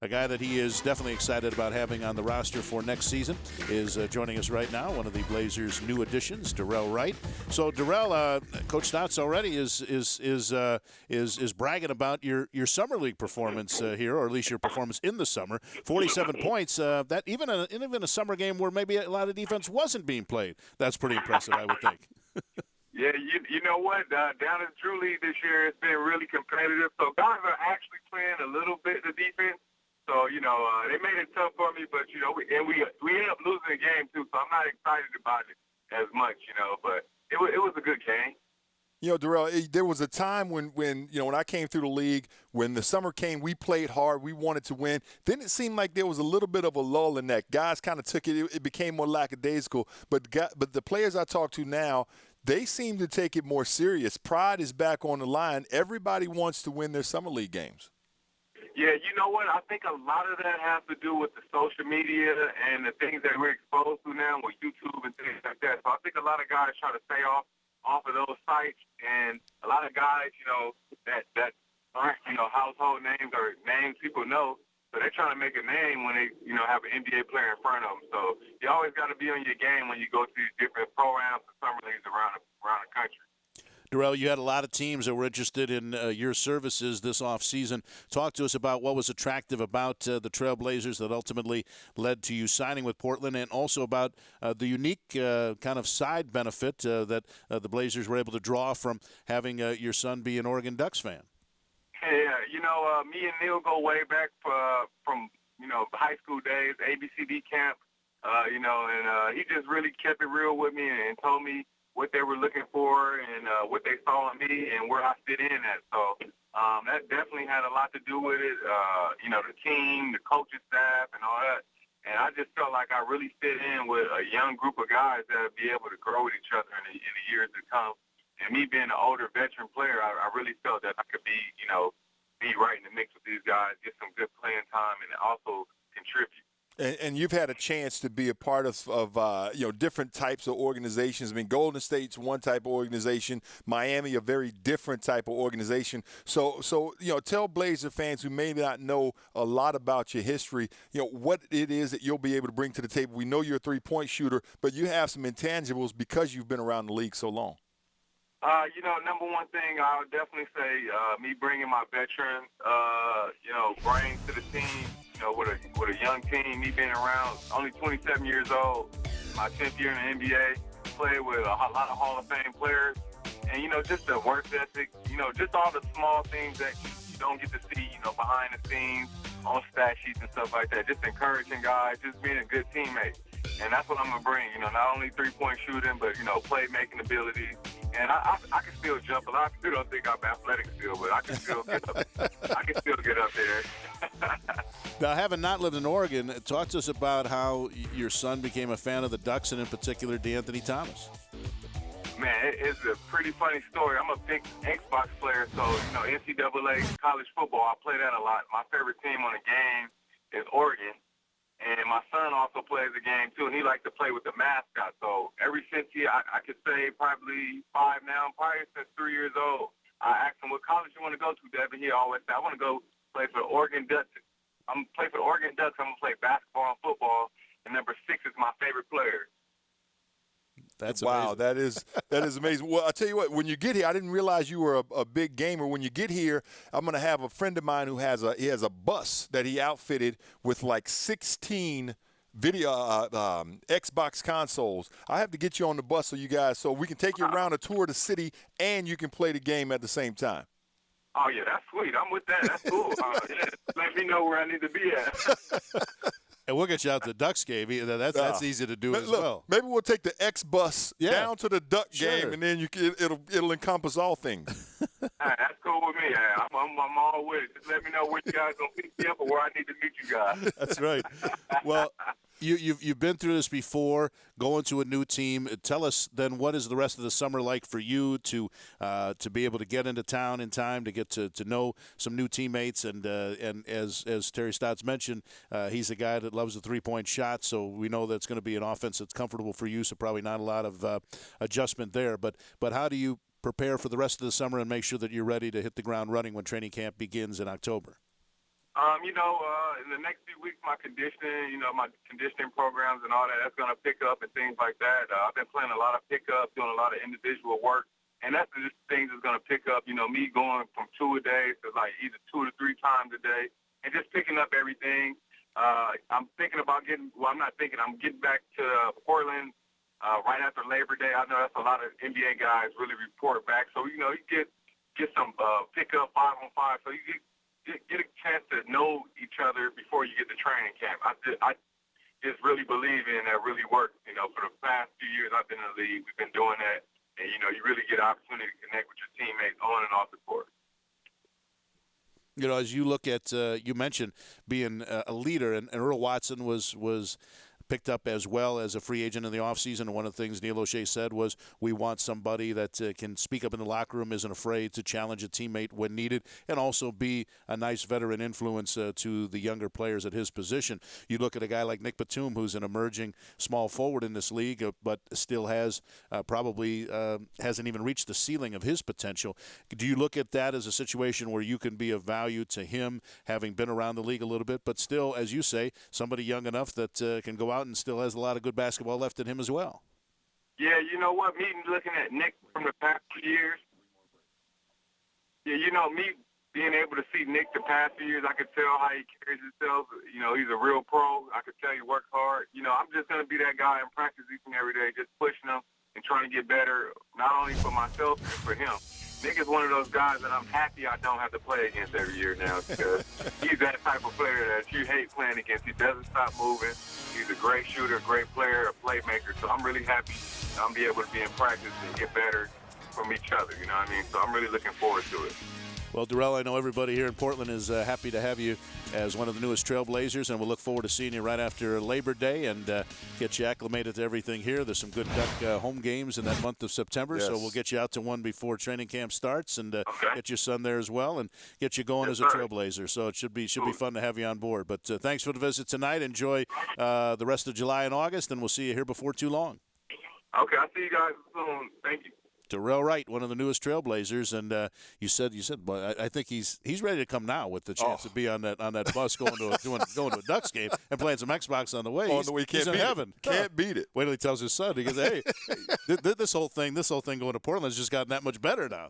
A guy that he is definitely excited about having on the roster for next season is joining us right now, one of the Blazers' new additions, Dorell Wright. So, Dorell, Coach Stotts already is bragging about your summer league performance here, or at least your performance in the summer. 47 points. That even a summer game where maybe a lot of defense wasn't being played. That's pretty impressive, I would think. Yeah, you know what? Down in Drew League this year, it's been really competitive. So guys are actually playing a little bit of defense. So, they made it tough for me, but, we ended up losing the game, too, so I'm not excited about it as much, but it was a good game. Dorell, there was a time when I came through the league, when the summer came, we played hard, we wanted to win. Then it seemed like there was a little bit of a lull in that. Guys kind of took it. It became more lackadaisical. But the players I talk to now, they seem to take it more serious. Pride is back on the line. Everybody wants to win their summer league games. Yeah, you know what? I think a lot of that has to do with the social media and the things that we're exposed to now with YouTube and things like that. So I think a lot of guys try to stay off of those sites, and a lot of guys, that aren't, household names or names people know, so they're trying to make a name when they, have an NBA player in front of them. So you always got to be on your game when you go to these different programs and summer leagues around the country. Dorell, you had a lot of teams that were interested in your services this offseason. Talk to us about what was attractive about the Trailblazers that ultimately led to you signing with Portland, and also about the unique kind of side benefit that the Blazers were able to draw from having your son be an Oregon Ducks fan. Yeah, me and Neil go way back from high school days, ABCD camp, and he just really kept it real with me and told me what they were looking for and what they saw in me and where I fit in at. So that definitely had a lot to do with it, the team, the coaching staff, and all that. And I just felt like I really fit in with a young group of guys that would be able to grow with each other in the years to come. And me being an older veteran player, I really felt that I could be right in the mix with these guys, get some good playing time, and also contribute. And you've had a chance to be a part of different types of organizations. I mean, Golden State's one type of organization, Miami a very different type of organization. So tell Blazer fans who may not know a lot about your history, what it is that you'll be able to bring to the table. We know you're a three-point shooter, but you have some intangibles because you've been around the league so long. Number one thing I would definitely say, me bringing my veteran, brain to the team. With a young team, me being around, only 27 years old, my 10th year in the NBA, played with a lot of Hall of Fame players, and, just the work ethic, just all the small things that you don't get to see, behind the scenes, on stat sheets and stuff like that, just encouraging guys, just being a good teammate. And that's what I'm going to bring, not only three-point shooting, but, playmaking abilities. And I can still jump a lot. People don't think I'm athletic still, but I can still get up. I can still get up there. Now, having not lived in Oregon, talk to us about how your son became a fan of the Ducks, and in particular, DeAnthony Thomas. Man, it's a pretty funny story. I'm a big Xbox player, so, NCAA college football, I play that a lot. My favorite team on the game is Oregon. And my son also plays the game, too, and he likes to play with the mascot. So ever since I could say probably 5 now, probably since 3 years old, I asked him, what college you want to go to, Devin? He always said, I want to go play for the Oregon Ducks. I'm going to play for the Oregon Ducks. I'm going to play basketball and football, and number 6 is my favorite player. That's wow, amazing. that is amazing. Well, I'll tell you what, when you get here, I didn't realize you were a big gamer. When you get here, I'm going to have a friend of mine who has a bus that he outfitted with like 16 video Xbox consoles. I have to get you on the bus so we can take you around a tour of the city and you can play the game at the same time. Oh, yeah, that's sweet. I'm with that. That's cool. Let me know where I need to be at. And we'll get you out to the Ducks game. That's easy to do well. Maybe we'll take the X bus down to the Duck game, and then it'll encompass all things. That's cool with me. I'm all with it. Just let me know where you guys gonna pick me up or where I need to meet you guys. That's right. Well, you've been through this before, going to a new team. Tell us then, what is the rest of the summer like for you to be able to get into town in time to get to know some new teammates, and as Terry Stotts mentioned, he's a guy that loves the three-point shot, so we know that's going to be an offense that's comfortable for you, so probably not a lot of adjustment there. But how do you prepare for the rest of the summer and make sure that you're ready to hit the ground running when training camp begins in October? In the next few weeks, my conditioning, my conditioning programs and all that, that's going to pick up and things like that. I've been playing a lot of pickup, doing a lot of individual work, and that's the things that's going to pick up, me going from 2 a day to like either 2 to 3 times a day and just picking up everything. I'm thinking about I'm getting back to Portland right after Labor Day. I know that's a lot of NBA guys really report back. So, you get some pickup 5-on-5. So you get a chance to know each other before you get to training camp. I just really believe in that really works. For the past few years I've been in the league, we've been doing that. And, you really get an opportunity to connect with your teammates on and off the court. As you look at, you mentioned being a leader, and Earl Watson was picked up as well as a free agent in the offseason. And one of the things Neil O'Shea said was, we want somebody that can speak up in the locker room, isn't afraid to challenge a teammate when needed, and also be a nice veteran influence to the younger players at his position. You look at a guy like Nick Batum, who's an emerging small forward in this league, but still has probably hasn't even reached the ceiling of his potential. Do you look at that as a situation where you can be of value to him, having been around the league a little bit, but still, as you say, somebody young enough that can go out and still has a lot of good basketball left in him as well? Yeah, you know what? Me looking at Nick from the past few years, me being able to see Nick the past few years, I could tell how he carries himself. He's a real pro. I could tell he works hard. I'm just going to be that guy in practice each and every day, just pushing him and trying to get better, not only for myself, but for him. Nick is one of those guys that I'm happy I don't have to play against every year now, because he's that type of player that you hate playing against. He doesn't stop moving. He's a great shooter, great player, a playmaker. So I'm really happy I'm be able to be in practice and get better from each other, you know what I mean? So I'm really looking forward to it. Well, Dorell, I know everybody here in Portland is happy to have you as one of the newest Trailblazers, and we'll look forward to seeing you right after Labor Day and get you acclimated to everything here. There's some good Duck home games in that month of September, yes. So we'll get you out to one before training camp starts and okay. get your son there as well and get you going as a Trailblazer. So it should be fun to have you on board. But thanks for the visit tonight. Enjoy the rest of July and August, and we'll see you here before too long. Okay, I'll see you guys soon. Thank you. Dorell Wright, one of the newest Trailblazers, and you said, but I think he's ready to come now with the chance to be on that bus going to a Ducks game and playing some Xbox on the way. He's in heaven. Can't beat it. Wait till he tells his son. He goes, "Hey, this whole thing going to Portland has just gotten that much better now."